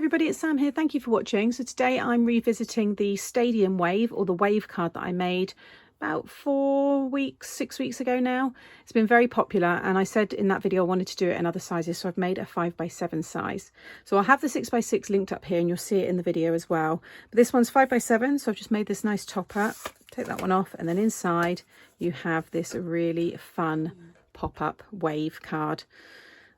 everybody, it's Sam here. Thank you for watching. So today I'm revisiting the Stadium Wave, or the wave card that I made about 6 weeks ago now. It's been very popular, and I said in that video I wanted to do it in other sizes, so I've made a 5x7 size. So I'll have the 6x6 linked up here and you'll see it in the video as well. But this one's 5x7, so I've just made this nice topper. Take that one off, and then inside you have this really fun pop-up wave card,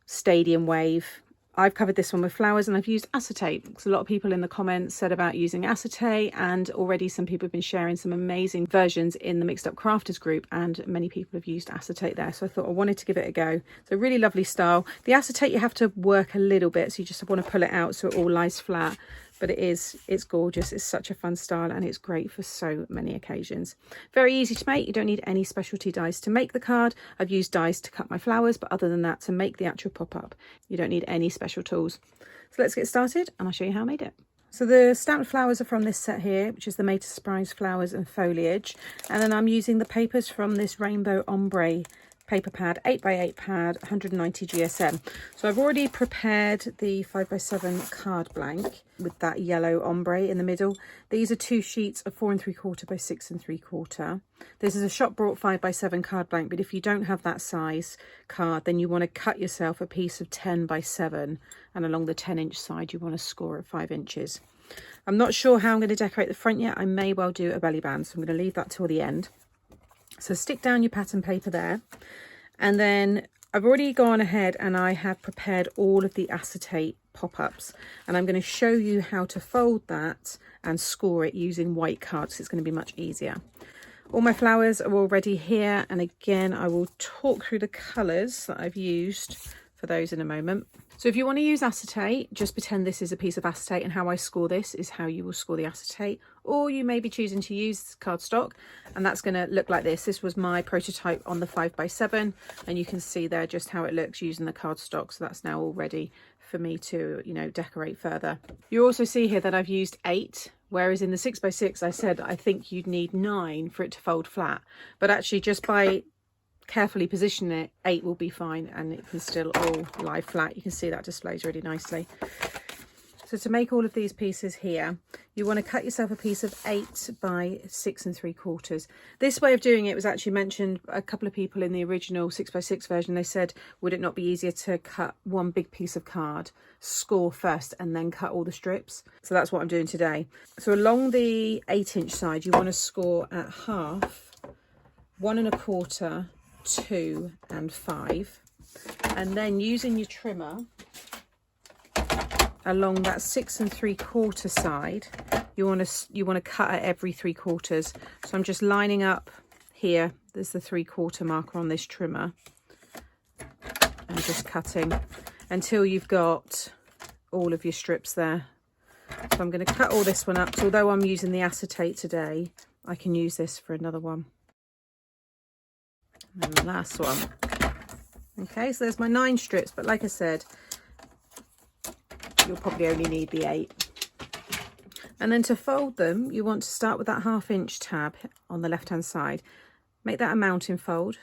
Stadium Wave. I've covered this one with flowers and I've used acetate because a lot of people in the comments said about using acetate, and already some people have been sharing some amazing versions in the Mixed Up Crafters group, and many people have used acetate there. So I thought I wanted to give it a go. It's a really lovely style. The acetate you have to work a little bit, so you just want to pull it out so it all lies flat. But it's gorgeous. It's such a fun style and it's great for so many occasions. Very easy to make. You don't need any specialty dies to make the card. I've used dies to cut my flowers, but other than that, to make the actual pop-up, you don't need any special tools. So let's get started and I'll show you how I made it. So the stamped flowers are from this set here, which is the Made to Surprise Flowers and Foliage. And then I'm using the papers from this Rainbow Ombre paper pad, 8x8 pad, 190 GSM. So I've already prepared the 5x7 card blank with that yellow ombre in the middle. These are 2 sheets of 4 3/4 by 6 3/4. This is a shop bought 5x7 card blank, but if you don't have that size card, then you want to cut yourself a piece of 10x7, and along the 10-inch side you want to score at 5 inches. I'm not sure how I'm going to decorate the front yet. I may well do a belly band, so I'm going to leave that till the end. So stick down your pattern paper there, and then I've already gone ahead and I have prepared all of the acetate pop-ups, and I'm going to show you how to fold that and score it using white cards. It's going to be much easier. All my flowers are already here, and again I will talk through the colours that I've used for those in a moment. So if you want to use acetate, just pretend this is a piece of acetate, and how I score this is how you will score the acetate. Or you may be choosing to use cardstock, and that's going to look like this. This was my prototype on the 5x7, and you can see there just how it looks using the cardstock. So that's now all ready for me to, decorate further. You also see here that I've used 8, whereas in the 6x6 I said I think you'd need 9 for it to fold flat. But actually, just by carefully position it, 8 will be fine, and it can still all lie flat. You can see that displays really nicely. So to make all of these pieces here, you want to cut yourself a piece of 8 by 6 3/4. This way of doing it was actually mentioned a couple of people in the original 6x6 version. They said, would it not be easier to cut one big piece of card, score first, and then cut all the strips? So that's what I'm doing today. So along the 8-inch side, you want to score at half, 1 1/4, 2 and 5, and then using your trimmer along that 6 3/4 side, you want to cut at every 3/4. So I'm just lining up here. There's the 3/4 marker on this trimmer, and just cutting until you've got all of your strips there. So I'm going to cut all this one up. So although I'm using the acetate today, I can use this for another one. And the last one. Okay, so there's my 9 strips, but like I said, you'll probably only need the 8. And then to fold them, you want to start with that 1/2 inch tab on the left hand side. Make that a mountain fold,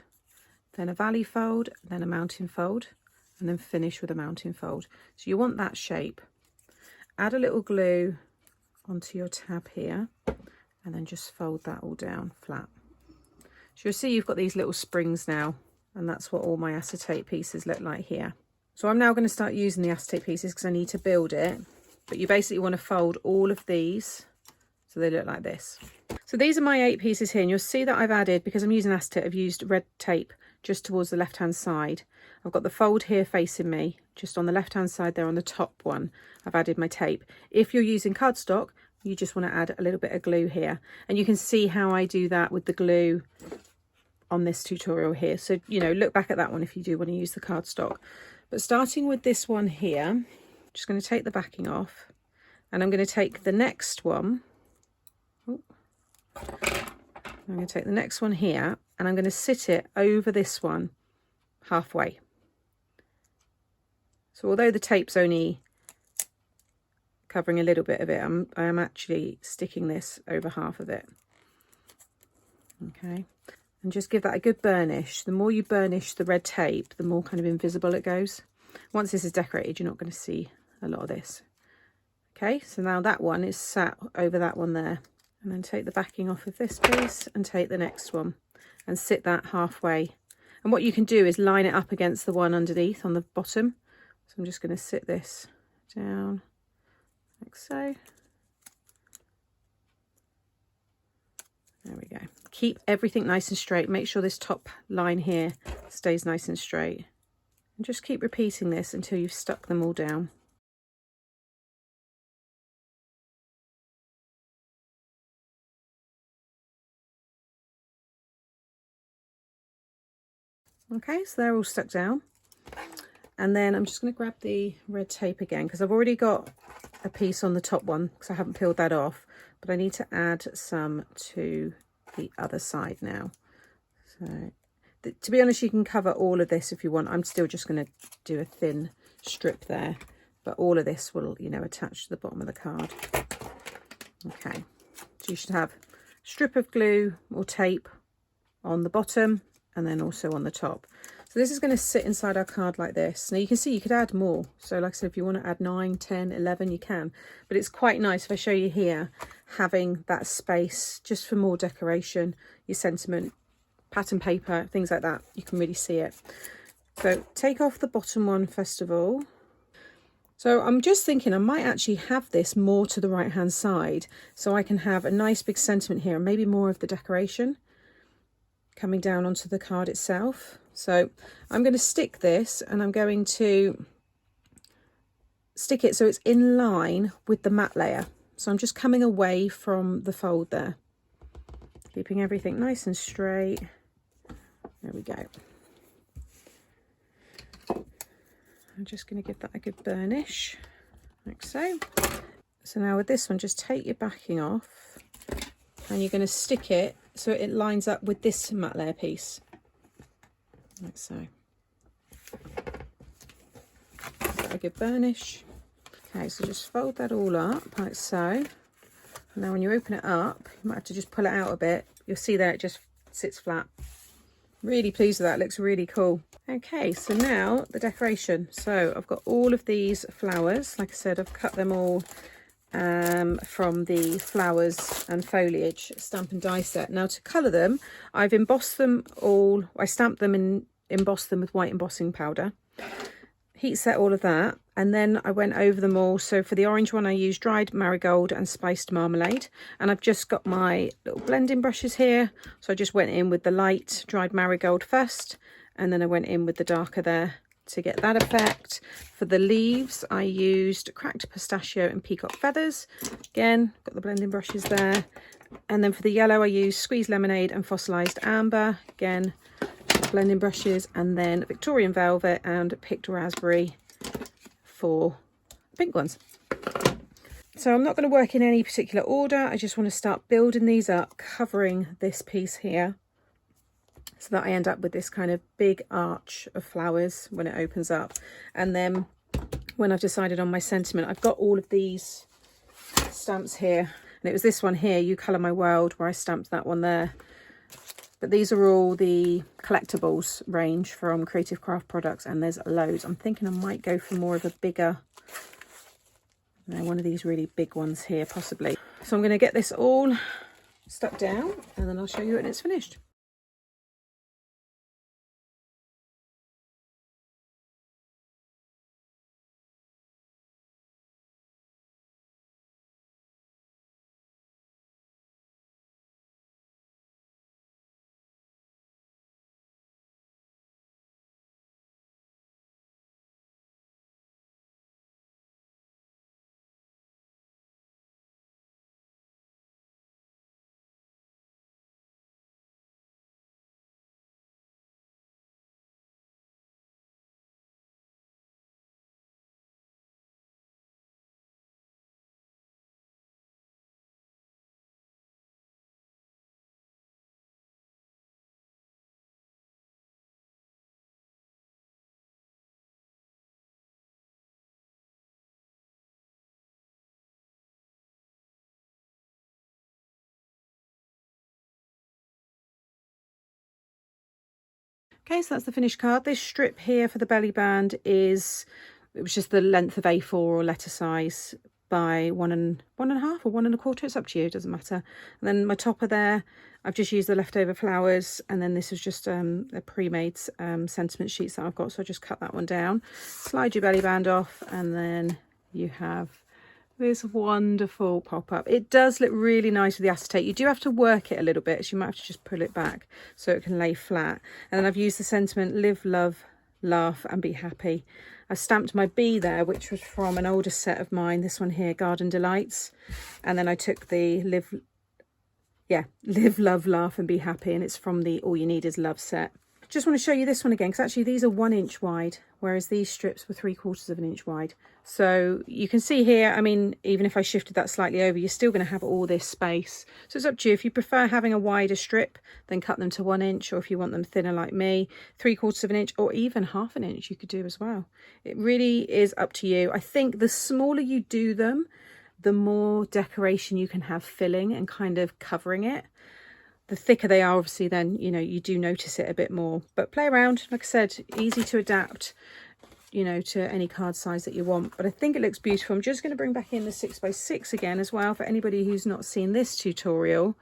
then a valley fold, then a mountain fold, and then finish with a mountain fold. So you want that shape. Add a little glue onto your tab here, and then just fold that all down flat. So you'll see you've got these little springs now, and that's what all my acetate pieces look like here. So I'm now going to start using the acetate pieces because I need to build it. But you basically want to fold all of these so they look like this. So these are my 8 pieces here, and you'll see that I've added, because I'm using acetate, I've used red tape just towards the left hand side. I've got the fold here facing me, just on the left hand side there on the top one. I've added my tape. If you're using cardstock, you just want to add a little bit of glue here, and you can see how I do that with the glue on this tutorial here. So look back at that one if you do want to use the cardstock. But starting with this one here, I'm just going to take the backing off, and I'm going to take the next one. I'm going to take the next one here, and I'm going to sit it over this one halfway. So although the tape's only covering a little bit of it, I am actually sticking this over half of it. Okay. And just give that a good burnish. The more you burnish the red tape, the more kind of invisible it goes. Once this is decorated, you're not going to see a lot of this. Okay, so now that one is sat over that one there. And then take the backing off of this piece and take the next one and sit that halfway. And what you can do is line it up against the one underneath on the bottom. So I'm just going to sit this down like so. There we go. Keep everything nice and straight. Make sure this top line here stays nice and straight. And just keep repeating this until you've stuck them all down. Okay, so they're all stuck down. And then I'm just going to grab the red tape again, because I've already got a piece on the top one because I haven't peeled that off, but I need to add some to the other side now. So to be honest, you can cover all of this if you want. I'm still just going to do a thin strip there, but all of this will, you know, attach to the bottom of the card. Okay, so you should have a strip of glue or tape on the bottom and then also on the top. So this is going to sit inside our card like this. Now you can see you could add more. So like I said, if you want to add 9, 10, 11, you can. But it's quite nice, if I show you here, having that space just for more decoration, your sentiment, pattern paper, things like that. You can really see it. So take off the bottom one first of all. So I'm just thinking I might actually have this more to the right hand side, so I can have a nice big sentiment here and maybe more of the decoration coming down onto the card itself. So I'm going to stick this and I'm going to stick it so it's in line with the matte layer. So I'm just coming away from the fold there, keeping everything nice and straight. There we go. I'm just going to give that a good burnish, like so. So now with this one, just take your backing off and you're going to stick it so it lines up with this matte layer piece, like so. Give that a good burnish. Okay, so just fold that all up like so. Now when you open it up, you might have to just pull it out a bit. You'll see there it just sits flat. Really pleased with that, it looks really cool. Okay, so now the decoration. So I've got all of these flowers. Like I said, I've cut them all from the Flowers and Foliage stamp and die set. Now to colour them, I've embossed them all. I stamped them and embossed them with white embossing powder. Heat set all of that, and then I went over them all. So for the orange one I used dried marigold and spiced marmalade, and I've just got my little blending brushes here, so I just went in with the light dried marigold first and then I went in with the darker there to get that effect. For the leaves I used cracked pistachio and peacock feathers, again got the blending brushes there, and then for the yellow I used squeezed lemonade and fossilized amber, again blending brushes, and then Victorian velvet and picked raspberry for pink ones. So I'm not going to work in any particular order, I just want to start building these up, covering this piece here so that I end up with this kind of big arch of flowers when it opens up. And then when I've decided on my sentiment, I've got all of these stamps here, and it was this one here, You Colour My World, where I stamped that one there. But these are all the collectibles range from Creative Craft Products, and there's loads. I'm thinking I might go for more of a bigger, you know, one of these really big ones here, possibly. So I'm going to get this all stuck down, and then I'll show you when it's finished. Okay, so that's the finished card. This strip here for the belly band it was just the length of A4 or letter size. by 1.5 or 1.25. It's up to you, it doesn't matter. And then my topper there, I've just used the leftover flowers, and then this is just a pre-made sentiment sheets that I've got, so I just cut that one down. Slide your belly band off, and then you have this wonderful pop-up. It does look really nice with the acetate. You do have to work it a little bit, so you might have to just pull it back so it can lay flat. And then I've used the sentiment live, love, laugh and be happy. I stamped my bee there, which was from an older set of mine, this one here, Garden Delights, and then I took the live, love, laugh and be happy, and it's from the All You Need Is Love set. Just want to show you this one again, because actually these are 1 inch wide, whereas these strips were 3/4 of an inch wide. So you can see here, I mean, even if I shifted that slightly over, you're still going to have all this space. So it's up to you. If you prefer having a wider strip, then cut them to 1 inch, or if you want them thinner like me, 3/4 of an inch, or even 1/2 inch you could do as well. It really is up to you. I think the smaller you do them, the more decoration you can have filling and kind of covering it. The thicker they are, obviously, then, you know, you do notice it a bit more. But play around. Like I said, easy to adapt, you know, to any card size that you want. But I think it looks beautiful. I'm just going to bring back in the 6x6 again as well for anybody who's not seen this tutorial.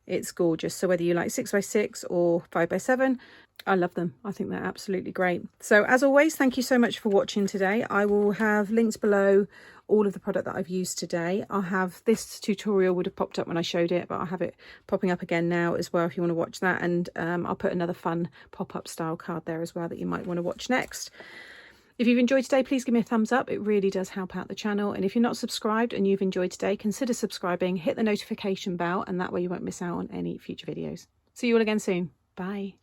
It's gorgeous. So whether you like 6x6 or 5x7, I love them. I think they're absolutely great. So as always, thank you so much for watching today. I will have links below all of the product that I've used today. I'll have this tutorial would have popped up when I showed it, but I'll have it popping up again now as well if you want to watch that. And I'll put another fun pop-up style card there as well that you might want to watch next. If you've enjoyed today, please give me a thumbs up. It really does help out the channel. And if you're not subscribed and you've enjoyed today, consider subscribing, hit the notification bell, and that way you won't miss out on any future videos. See you all again soon. Bye.